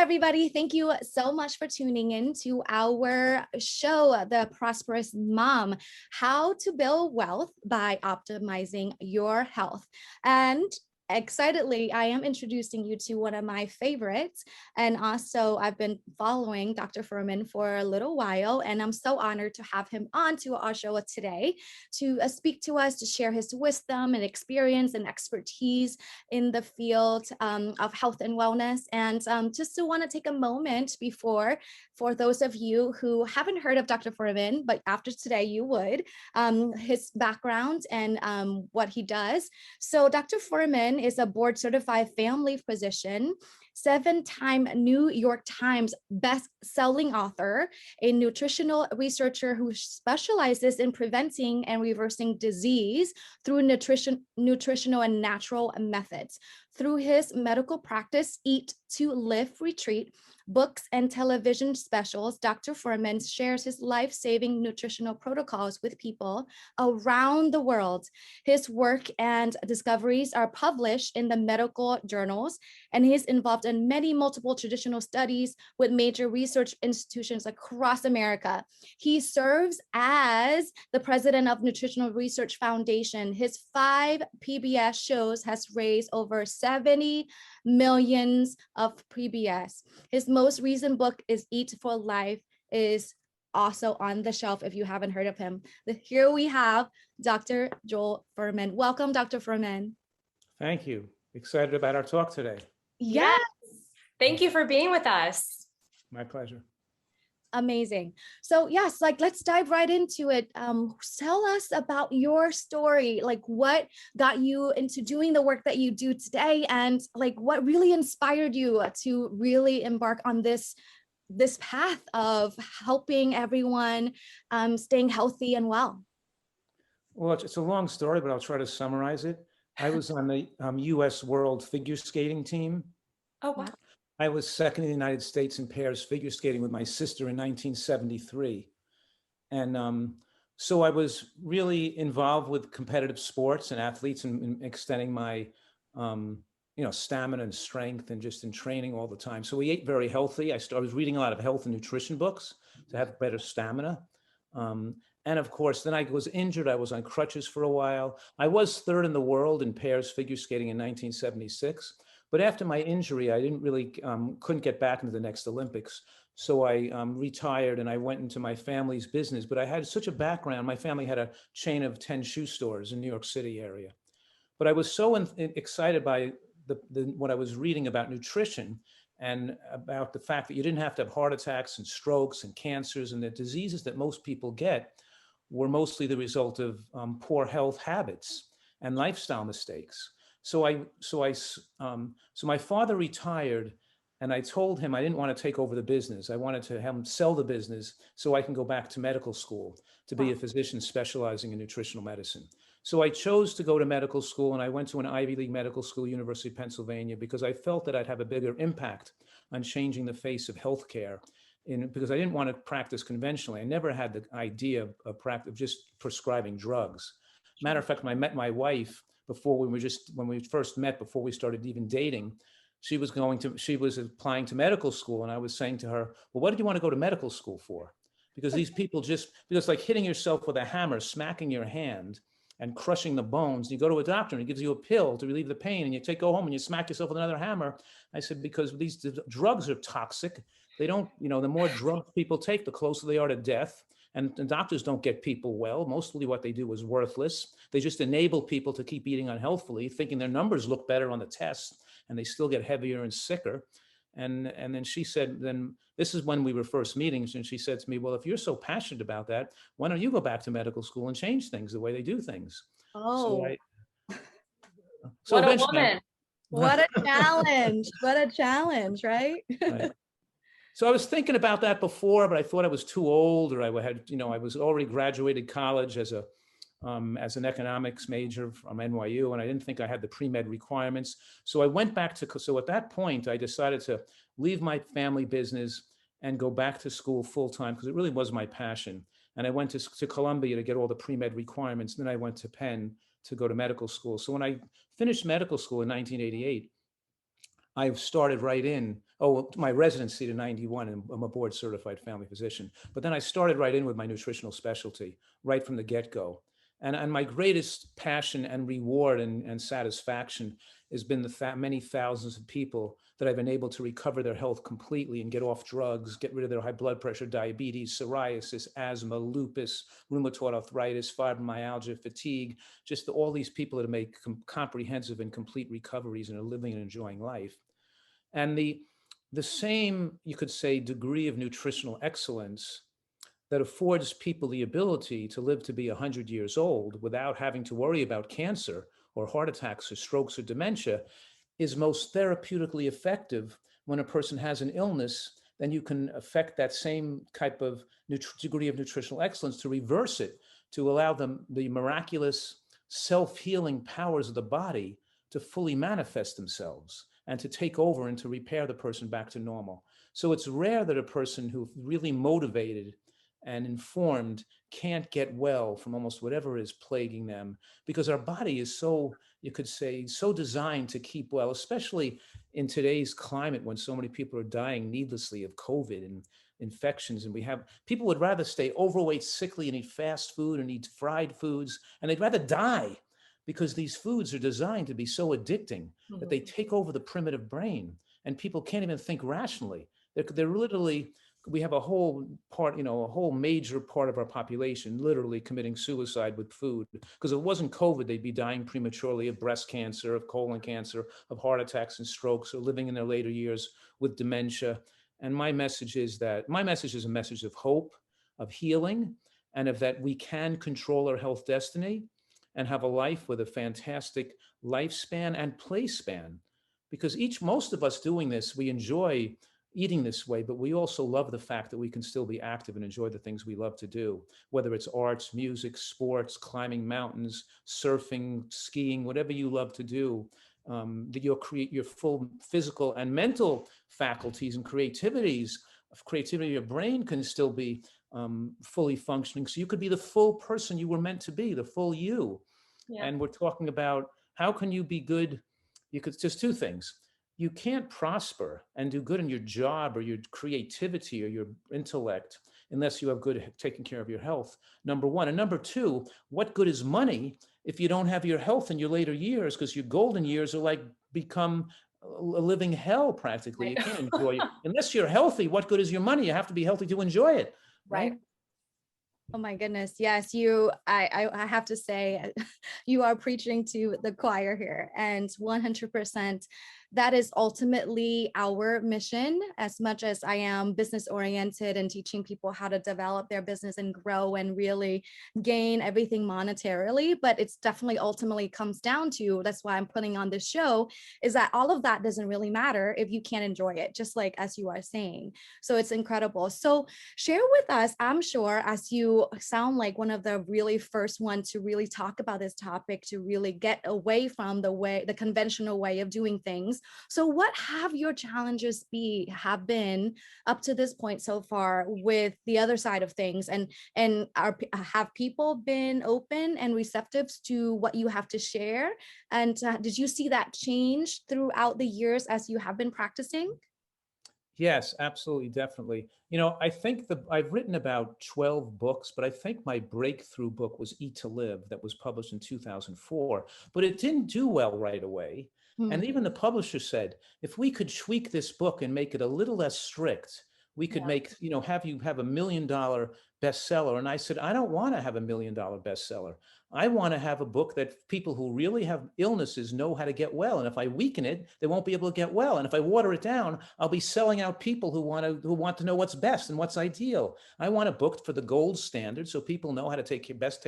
everybody. Thank you so much for tuning in to our show, The Prosperous Mom, How to Build Wealth by Optimizing Your Health. And excitedly, I am introducing you to one of my favorites. And also, I've been following Dr. Furhman for a little while, and I'm so honored to have him on to our show today to speak to us, to share his wisdom and experience and expertise in the field of health and wellness. And just to want to take a moment before, for those of you who haven't heard of Dr. Furhman, but after today you would, his background and what he does. So Dr. Furhman is a board certified family physician, 7-time New York Times best-selling author, a nutritional researcher who specializes in preventing and reversing disease through nutritional and natural methods. Through his medical practice, Eat to Live retreat, books, and television specials, Dr. Furhman shares his life-saving nutritional protocols with people around the world. His work and discoveries are published in the medical journals, and he is involved in many multiple traditional studies with major research institutions across America. He serves as the president of Nutritional Research Foundation. His 5 PBS shows has raised over 70 millions of PBS. His most recent book is Eat for Life, is also on the shelf if you haven't heard of him. Here we have Dr. Joel Fuhrman. Welcome, Dr. Fuhrman. Thank you. Excited about our talk today. Yes. Thank you for being with us. My pleasure. Amazing. So yes, let's dive right into it. Tell us about your story, what got you into doing the work that you do today, and what really inspired you to really embark on this path of helping everyone staying healthy and well. Well, it's a long story, but I'll try to summarize it. I was on the U.S. World Figure Skating team. Oh, wow. I was second in the United States in pairs figure skating with my sister in 1973. And so I was really involved with competitive sports and athletes and extending my, stamina and strength and just in training all the time. So we ate very healthy. I was reading a lot of health and nutrition books to have better stamina. And of course, then I was injured. I was on crutches for a while. I was third in the world in pairs figure skating in 1976. But after my injury, I didn't really, couldn't get back into the next Olympics. So I retired and I went into my family's business, but I had such a background. My family had a chain of 10 shoe stores in New York City area. But I was so excited by what I was reading about nutrition and about the fact that you didn't have to have heart attacks and strokes and cancers, and the diseases that most people get were mostly the result of poor health habits and lifestyle mistakes. So my father retired, and I told him I didn't want to take over the business. I wanted to have him sell the business so I can go back to medical school to be a physician specializing in nutritional medicine. So I chose to go to medical school, and I went to an Ivy League medical school, University of Pennsylvania, because I felt that I'd have a bigger impact on changing the face of healthcare. Because I didn't want to practice conventionally. I never had the idea of just prescribing drugs. Matter of fact, when I met my wife, when we first met, before we started even dating, she was applying to medical school. And I was saying to her, well, what did you want to go to medical school for? Because these people because like hitting yourself with a hammer, smacking your hand and crushing the bones. You go to a doctor and he gives you a pill to relieve the pain, and you go home and you smack yourself with another hammer. I said, because these drugs are toxic. They don't, the more drugs people take, the closer they are to death. And doctors don't get people well. Mostly what they do is worthless. They just enable people to keep eating unhealthily, thinking their numbers look better on the test, and they still get heavier and sicker. And then she said, then this is when we were first meeting, and she said to me, well, if you're so passionate about that, why don't you go back to medical school and change things the way they do things? Oh, so what a woman. What a challenge. What a challenge, right? Right. So I was thinking about that before, but I thought I was too old, or I was already graduated college as an economics major from NYU, and I didn't think I had the pre-med requirements. So I went back so at that point, I decided to leave my family business and go back to school full-time, because it really was my passion. And I went to Columbia to get all the pre-med requirements. And then I went to Penn to go to medical school. So when I finished medical school in 1988, I started right in, my residency to 91, and I'm a board certified family physician. But then I started right in with my nutritional specialty right from the get-go. And my greatest passion and reward and satisfaction has been the many thousands of people that I've been able to recover their health completely and get off drugs, get rid of their high blood pressure, diabetes, psoriasis, asthma, lupus, rheumatoid arthritis, fibromyalgia, fatigue, just all these people that have made comprehensive and complete recoveries and are living and enjoying life. And the same, you could say, degree of nutritional excellence that affords people the ability to live to be 100 years old without having to worry about cancer or heart attacks or strokes or dementia is most therapeutically effective when a person has an illness. Then you can affect that same type of degree of nutritional excellence to reverse it, to allow them the miraculous self-healing powers of the body to fully manifest themselves and to take over and to repair the person back to normal. So it's rare that a person who's really motivated and informed can't get well from almost whatever is plaguing them, because our body is so, you could say, so designed to keep well, especially in today's climate when so many people are dying needlessly of COVID and infections. And we have people would rather stay overweight, sickly, and eat fast food and eat fried foods, and they'd rather die because these foods are designed to be so addicting that they take over the primitive brain and people can't even think rationally. They're literally, we have a whole part, a whole major part of our population literally committing suicide with food, because if it wasn't COVID, they'd be dying prematurely of breast cancer, of colon cancer, of heart attacks and strokes, or living in their later years with dementia. And my message is a message of hope, of healing, and of that we can control our health destiny and have a life with a fantastic lifespan and play span. Because most of us doing this, we enjoy eating this way, but we also love the fact that we can still be active and enjoy the things we love to do, whether it's arts, music, sports, climbing mountains, surfing, skiing, whatever you love to do, that you'll create your full physical and mental faculties and creativity of your brain can still be fully functioning. So you could be the full person you were meant to be, the full you. Yeah. And we're talking about how can you be good? You could just two things. You can't prosper and do good in your job or your creativity or your intellect unless you have good taking care of your health, number one. And number two, what good is money if you don't have your health in your later years? Because your golden years are like become a living hell practically. You can't enjoy it. Unless you're healthy, what good is your money? You have to be healthy to enjoy it. Right? Oh my goodness. Yes, I have to say, you are preaching to the choir here, and 100%. That is ultimately our mission. As much as I am business oriented and teaching people how to develop their business and grow and really gain everything monetarily, but it's definitely ultimately comes down to, that's why I'm putting on this show, is that all of that doesn't really matter if you can't enjoy it, just like as you are saying. So it's incredible. So share with us, I'm sure, as you sound like one of the really first ones to really talk about this topic, to really get away from the conventional way of doing things. So what have your challenges have been up to this point so far with the other side of things? And have people been open and receptive to what you have to share? And did you see that change throughout the years as you have been practicing? Yes, absolutely, definitely. I think I've written about 12 books, but I think my breakthrough book was Eat to Live, that was published in 2004, but it didn't do well right away. And even the publisher said, if we could tweak this book and make it a little less strict, we could make, have you have $1 million bestseller. And I said, I don't want to have $1 million bestseller. I want to have a book that people who really have illnesses know how to get well. And if I weaken it, they won't be able to get well. And if I water it down, I'll be selling out people who want to know what's best and what's ideal. I want a book for the gold standard so people know how to take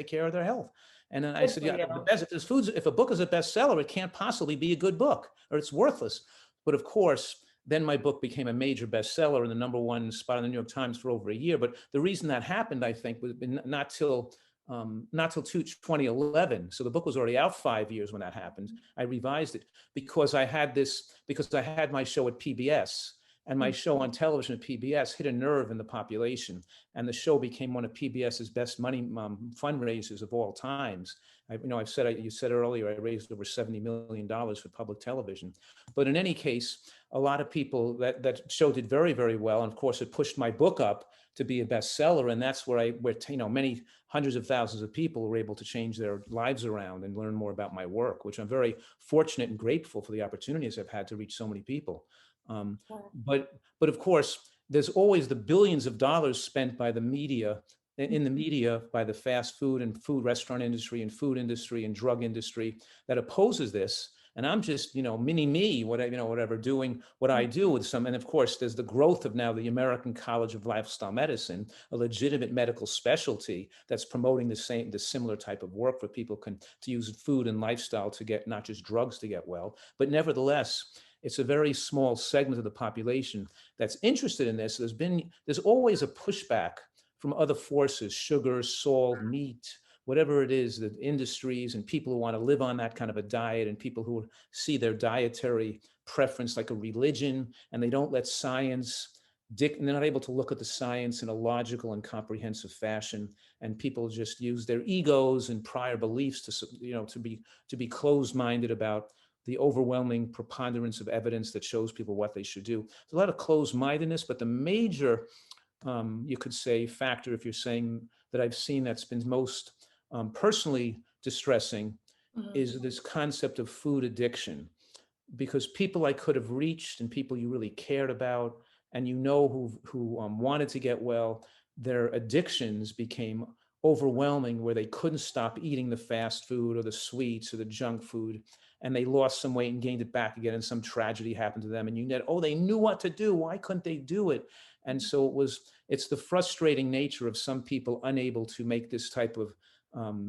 care of their health. And then I said, yeah, if a book is a bestseller, it can't possibly be a good book, or it's worthless. But of course, then my book became a major bestseller and the #1 spot in the New York Times for over a year. But the reason that happened, I think, was not till 2011. So the book was already out 5 years when that happened. I revised it because I had my show at PBS. And my show on television at PBS hit a nerve in the population. And the show became one of PBS's best money fundraisers of all times. You said earlier, I raised over $70 million for public television. But in any case, a lot of people, that show did very, very well. And of course, it pushed my book up to be a bestseller. And that's where many hundreds of thousands of people were able to change their lives around and learn more about my work, which I'm very fortunate and grateful for the opportunities I've had to reach so many people. But of course, there's always the billions of dollars spent by the media, in the media, by the fast food and food restaurant industry and food industry and drug industry that opposes this. And I'm just, mini me, whatever, doing what I do with some. And of course, there's the growth of now the American College of Lifestyle Medicine, a legitimate medical specialty that's promoting the similar type of work where people to use food and lifestyle to get not just drugs to get well, but nevertheless, it's a very small segment of the population that's interested in this. There's always a pushback from other forces, sugar, salt, meat, whatever it is, the industries and people who want to live on that kind of a diet, and people who see their dietary preference like a religion, and they don't let science and they're not able to look at the science in a logical and comprehensive fashion, and people just use their egos and prior beliefs to be closed-minded about the overwhelming preponderance of evidence that shows people what they should do. There's a lot of closed-mindedness, but the major, you could say, factor, if you're saying that I've seen that's been most personally distressing, is this concept of food addiction. Because people I could have reached and people you really cared about and who wanted to get well, their addictions became overwhelming, where they couldn't stop eating the fast food or the sweets or the junk food, and they lost some weight and gained it back again, and some tragedy happened to them, and they knew what to do, why couldn't they do it? And so it's the frustrating nature of some people unable to make this type of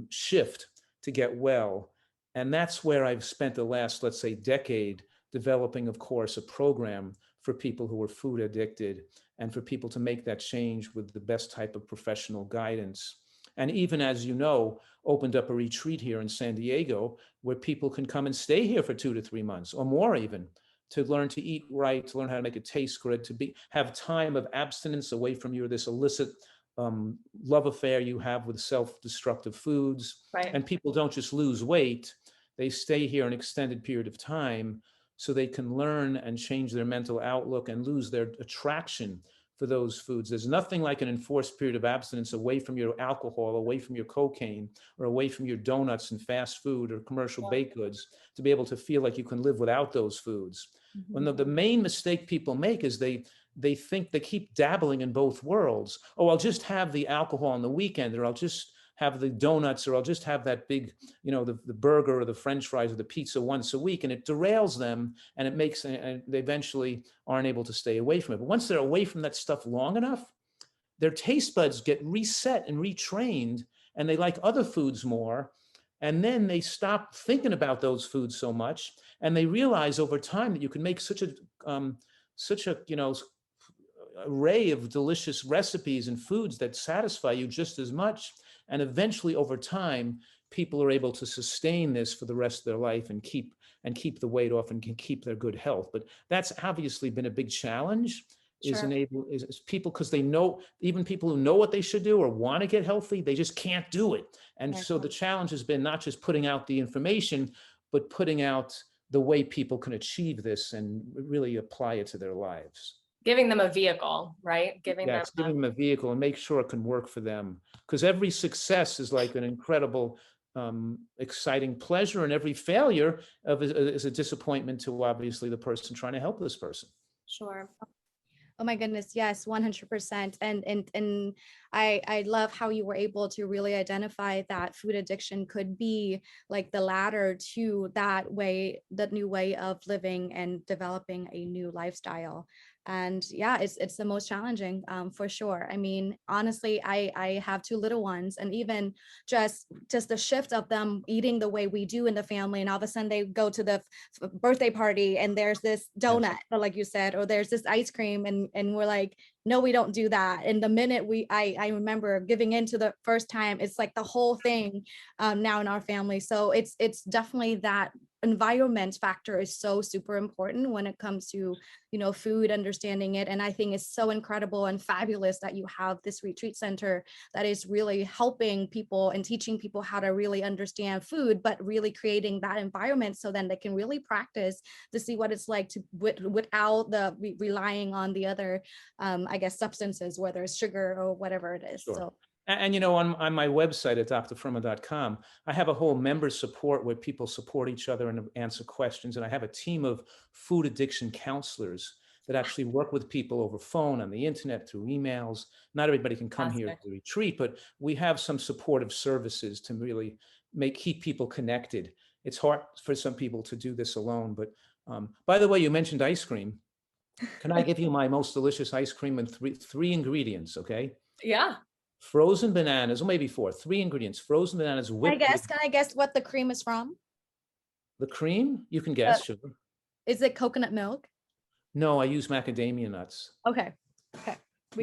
shift to get well. And that's where I've spent the last, let's say, decade developing, of course, a program for people who are food addicted and for people to make that change with the best type of professional guidance. And even, as you know, opened up a retreat here in San Diego where people can come and stay here for 2 to 3 months or more even, to learn to eat right, to learn how to make it taste good, have time of abstinence away from this illicit love affair you have with self-destructive foods. Right. And people don't just lose weight, they stay here an extended period of time so they can learn and change their mental outlook and lose their attraction for those foods. There's nothing like an enforced period of abstinence away from your alcohol, away from your cocaine, or away from your donuts and fast food or commercial baked goods, to be able to feel like you can live without those foods. When the main mistake people make is they think they keep dabbling in both worlds. Oh, I'll just have the alcohol on the weekend, or I'll just have the donuts, or I'll just have that big, the burger or the French fries or the pizza once a week. And it derails them, and and they eventually aren't able to stay away from it. But once they're away from that stuff long enough, their taste buds get reset and retrained, and they like other foods more. And then they stop thinking about those foods so much, and they realize over time that you can make such a array of delicious recipes and foods that satisfy you just as much. And eventually, over time, people are able to sustain this for the rest of their life and keep the weight off and can keep their good health. But that's obviously been a big challenge. Sure. Is people, because they know, even people who know what they should do or want to get healthy, they just can't do it. And so the challenge has been not just putting out the information, but putting out the way people can achieve this and really apply it to their lives. Giving them a vehicle, right? Giving them a vehicle and make sure it can work for them. Because every success is like an incredible, exciting pleasure, and every failure is a disappointment to obviously the person trying to help this person. Sure. Oh my goodness, yes, 100%. And I love how you were able to really identify that food addiction could be like the ladder to that new way of living and developing a new lifestyle. And yeah, it's the most challenging, for sure. I mean, honestly, I have 2 little ones, and even just the shift of them eating the way we do in the family, and all of a sudden they go to the birthday party and there's this donut, or like you said, or there's this ice cream, and we're like, no, we don't do that. And the minute I remember giving into the first time, it's like the whole thing now in our family. So it's definitely that environment factor is so super important when it comes to, you know, food, understanding it. And I think it's so incredible and fabulous that you have this retreat center that is really helping people and teaching people how to really understand food, but really creating that environment so then they can really practice to see what it's like to without the relying on the other, I guess, substances, whether it's sugar or whatever it is. Sure. So. And you know, on my website at drfurhman.com, I have a whole member support where people support each other and answer questions. And I have a team of food addiction counselors that actually work with people over phone, on the internet, through emails. Not everybody can come here to the retreat, but we have some supportive services to really keep people connected. It's hard for some people to do this alone. But by the way, you mentioned ice cream. Can I give you my most delicious ice cream in three ingredients, okay? Yeah. Frozen bananas, or maybe four, three ingredients: frozen bananas whipped. Can I guess what the cream is from? The cream? You can guess, sugar. Is it coconut milk? No, I use macadamia nuts. Okay. Okay.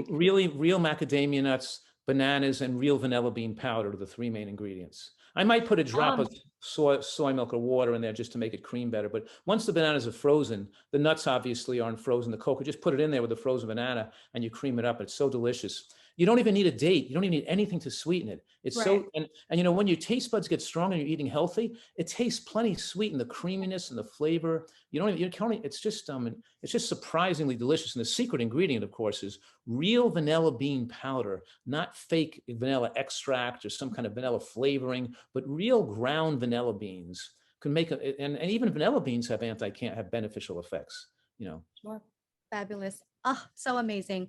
Real macadamia nuts, bananas, and real vanilla bean powder are the three main ingredients. I might put a drop of soy milk or water in there just to make it cream better. But once the bananas are frozen, the nuts obviously aren't frozen. The cocoa, just put it in there with the frozen banana and you cream it up. It's so delicious. You don't even need a date. You don't even need anything to sweeten it. It's right. So, and you know, when your taste buds get strong and you're eating healthy, it tastes plenty sweet, and the creaminess and the flavor. It's just surprisingly delicious. And the secret ingredient, of course, is real vanilla bean powder, not fake vanilla extract or some kind of vanilla flavoring, but real ground vanilla beans can make and even vanilla beans have beneficial effects, you know. Sure. Fabulous. Oh, so amazing.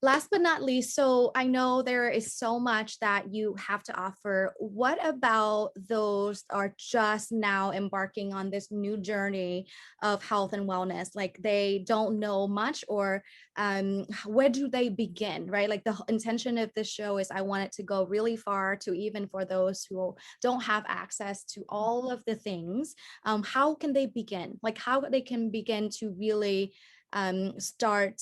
Last but not least, so I know there is so much that you have to offer. What about those are just now embarking on this new journey of health and wellness? Like they don't know much, or where do they begin, right? Like the intention of this show is I want it to go really far, to even for those who don't have access to all of the things. How can they begin? Like how they can begin to really start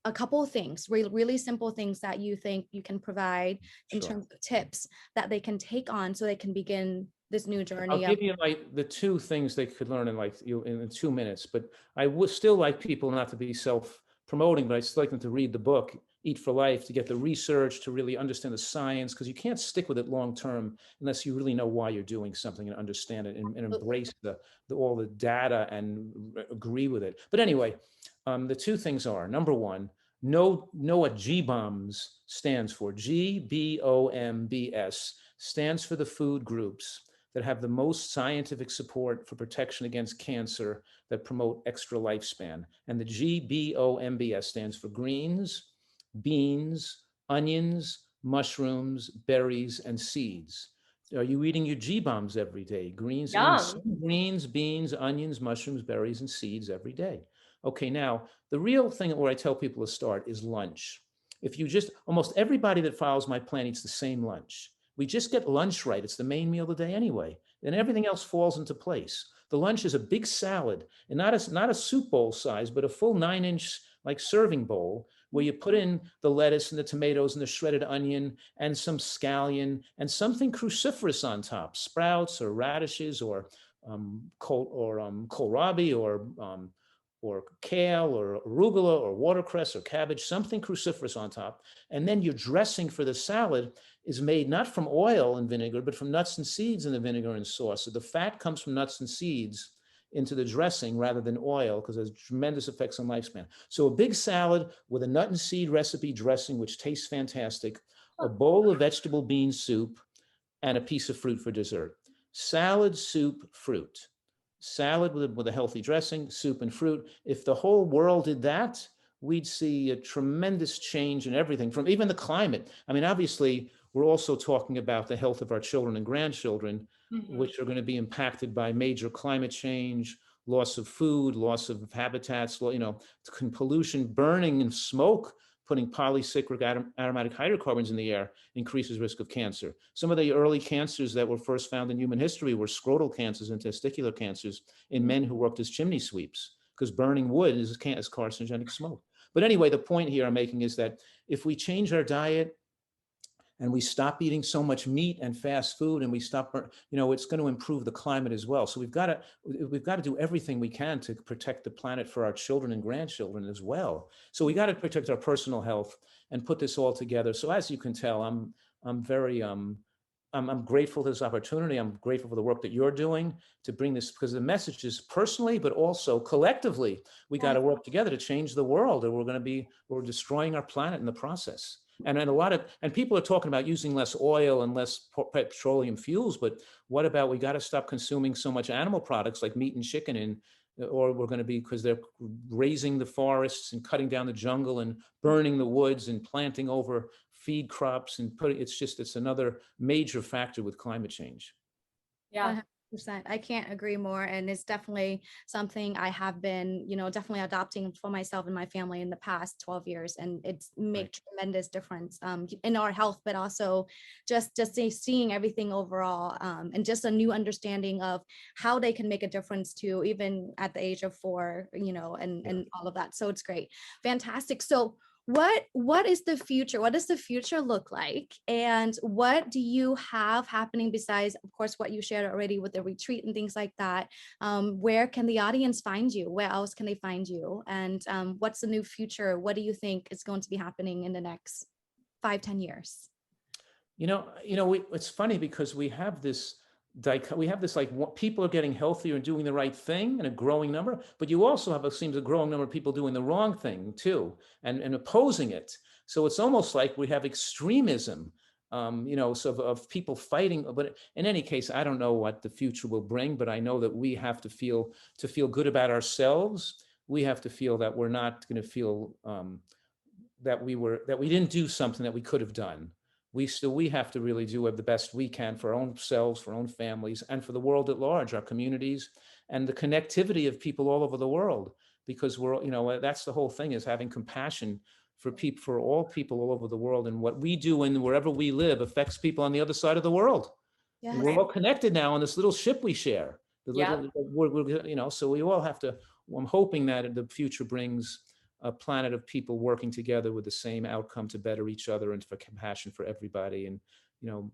a couple of things, really simple things that you think you can provide in terms of tips that they can take on so they can begin this new journey. I'll give you like the two things they could learn in 2 minutes, but I would still like people not to be self-promoting, but I still like them to read the book, Eat for Life, to get the research, to really understand the science, because you can't stick with it long-term unless you really know why you're doing something and understand it and embrace all the data and agree with it. But anyway, the two things are, number one, know what GBOMBS stands for. GBOMBS stands for the food groups that have the most scientific support for protection against cancer that promote extra lifespan. And the GBOMBS stands for greens, beans, onions, mushrooms, berries, and seeds. Are you eating your GBOMBS every day? Greens, beans, onions, mushrooms, berries, and seeds every day. Okay, now the real thing where I tell people to start is lunch. If you almost everybody that follows my plan eats the same lunch. We just get lunch right. It's the main meal of the day anyway. And everything else falls into place. The lunch is a big salad, and not a soup bowl size, but a full 9-inch like serving bowl where you put in the lettuce and the tomatoes and the shredded onion and some scallion and something cruciferous on top, sprouts or radishes or kohlrabi or kale or arugula or watercress or cabbage, something cruciferous on top. And then your dressing for the salad is made not from oil and vinegar, but from nuts and seeds in the vinegar and sauce. So the fat comes from nuts and seeds into the dressing rather than oil, because there's tremendous effects on lifespan. So a big salad with a nut and seed recipe dressing, which tastes fantastic, a bowl of vegetable bean soup, and a piece of fruit for dessert. Salad, soup, fruit. Salad with a healthy dressing, soup and fruit. If the whole world did that, we'd see a tremendous change in everything, from even the climate. I mean, obviously, we're also talking about the health of our children and grandchildren, which are going to be impacted by major climate change, loss of food, loss of habitats, pollution, burning and smoke, putting polycyclic aromatic hydrocarbons in the air increases risk of cancer. Some of the early cancers that were first found in human history were scrotal cancers and testicular cancers in men who worked as chimney sweeps, because burning wood is carcinogenic smoke. But anyway, the point here I'm making is that if we change our diet, and we stop eating so much meat and fast food, and we stop, it's going to improve the climate as well. So we've got to do everything we can to protect the planet for our children and grandchildren as well. So we got to protect our personal health and put this all together. So as you can tell, I'm very I'm grateful for this opportunity. I'm grateful for the work that you're doing to bring this, because the message is personally, but also collectively, we got to work together to change the world, or we're destroying our planet in the process. And people are talking about using less oil and less petroleum fuels, but what about, we got to stop consuming so much animal products like meat and chicken, or we're going to be, because they're raising the forests and cutting down the jungle and burning the woods and planting over feed crops and it's another major factor with climate change. Yeah. 100%. I can't agree more. And it's definitely something I have been, definitely adopting for myself and my family in the past 12 years. And it's made tremendous difference in our health, but also just seeing everything overall, and just a new understanding of how they can make a difference too, even at the age of 4, and all of that. So it's great. Fantastic. So what is the future? What does the future look like? And what do you have happening besides, of course, what you shared already with the retreat and things like that? Where can the audience find you? Where else can they find you? And what's the new future? What do you think is going to be happening in the next 5-10 years? It's funny because we have this like, people are getting healthier and doing the right thing in a growing number, but you also have, it seems, a growing number of people doing the wrong thing too, and opposing it. So it's almost like we have extremism, of people fighting. But in any case, I don't know what the future will bring, but I know that we have to feel good about ourselves. We have to feel that we're not going to feel that we didn't do something that we could have done. We have to really do the best we can for our own selves, for our own families, and for the world at large, our communities, and the connectivity of people all over the world. Because that's the whole thing, is having compassion for all people all over the world. And what we do and wherever we live affects people on the other side of the world. Yes. We're all connected now on this little ship we share. So we all have to. I'm hoping that the future brings a planet of people working together with the same outcome to better each other and for compassion for everybody, and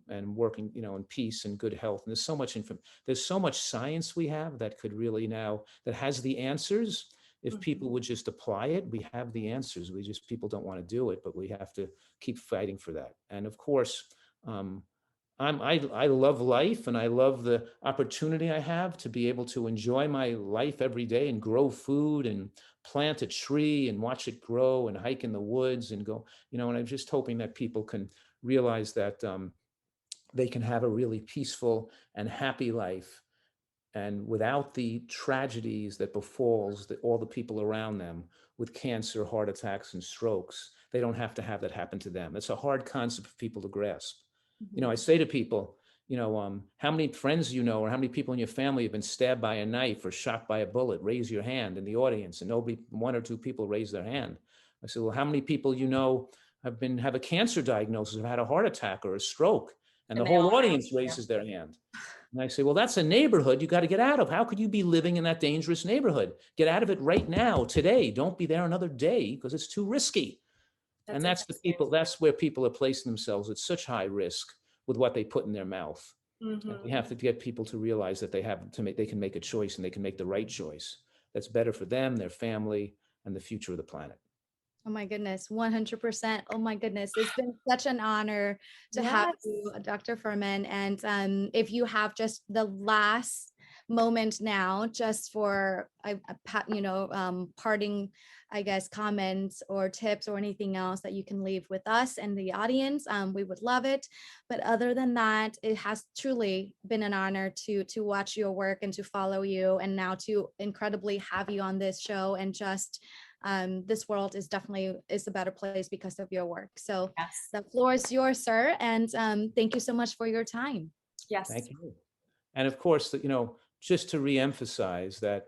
and working in peace and good health. And there's so much science we have that could really that has the answers. If people would just apply it, we have the answers. People don't want to do it, but we have to keep fighting for that. And of course, I love life, and I love the opportunity I have to be able to enjoy my life every day and grow food and plant a tree and watch it grow and hike in the woods and go, and I'm just hoping that people can realize that they can have a really peaceful and happy life, and without the tragedies that befalls all the people around them with cancer, heart attacks, and strokes. They don't have to have that happen to them. It's a hard concept for people to grasp. I say to people, how many friends or how many people in your family have been stabbed by a knife or shot by a bullet? Raise your hand in the audience. And one or two people raise their hand. I said, well, how many people have a cancer diagnosis, have had a heart attack or a stroke? And the whole audience raises their hand. And I say, well, that's a neighborhood you got to get out of. How could you be living in that dangerous neighborhood? Get out of it right now, today. Don't be there another day, because it's too risky. And that's where people are placing themselves at such high risk with what they put in their mouth. And we have to get people to realize that they can make a choice, and they can make the right choice that's better for them, their family, and the future of the planet. Oh my goodness, 100%. Oh my goodness. It's been such an honor to have you, Dr. Furhman. And if you have just the last moment now, just for, parting, I guess, comments or tips or anything else that you can leave with us and the audience, we would love it. But other than that, it has truly been an honor to watch your work and to follow you, and now to incredibly have you on this show. And just this world is a better place because of your work. So the floor is yours, sir. And thank you so much for your time. Yes. Thank you. And of course, just to reemphasize that,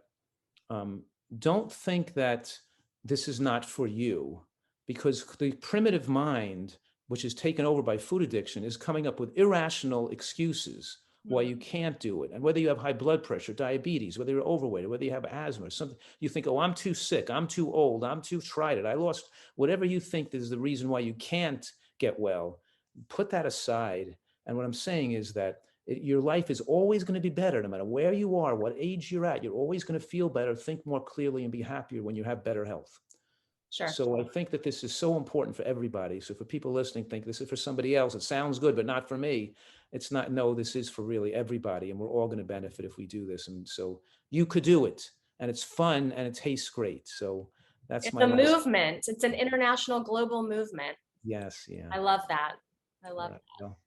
don't think that this is not for you, because the primitive mind, which is taken over by food addiction, is coming up with irrational excuses why you can't do it. And whether you have high blood pressure, diabetes, whether you're overweight, or whether you have asthma or something, you think, oh, I'm too sick, I'm too old, I'm too tried it, I lost, whatever you think is the reason why you can't get well. put that aside. And what I'm saying is that your life is always going to be better, no matter where you are, what age you're at. You're always going to feel better, think more clearly, and be happier when you have better health. Sure. So I think that this is so important for everybody. So for people listening, think this is for somebody else. It sounds good, but not for me. It's not. No, this is for really everybody, and we're all going to benefit if we do this. And so you could do it, and it's fun, and it tastes great. So that's It's my a last. movement. It's an international global movement. Yes, yeah. I love that. I love Yeah, that. well,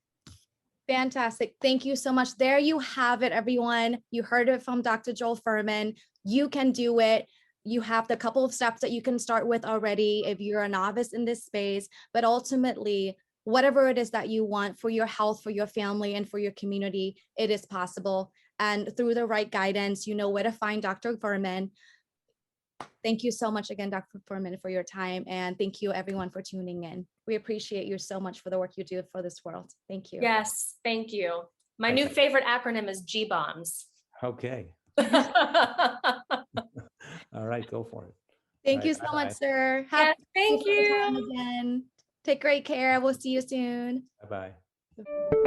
Fantastic. Thank you so much. There you have it, everyone. You heard it from Dr. Joel Fuhrman. You can do it. You have the couple of steps that you can start with already if you're a novice in this space, but ultimately, whatever it is that you want for your health, for your family, and for your community, it is possible. And through the right guidance, you know where to find Dr. Fuhrman. Thank you so much again, Dr. Fuhrman, for your time. And thank you everyone for tuning in. We appreciate you so much for the work you do for this world. Thank you. Yes, thank you. My Thank new you. favorite acronym is GBOMBS. Okay. All right, go for it. Thank All you right, so bye-bye. much, sir. Yes, thank Have a good time you. again. Take great care. We'll see you soon. Bye-bye.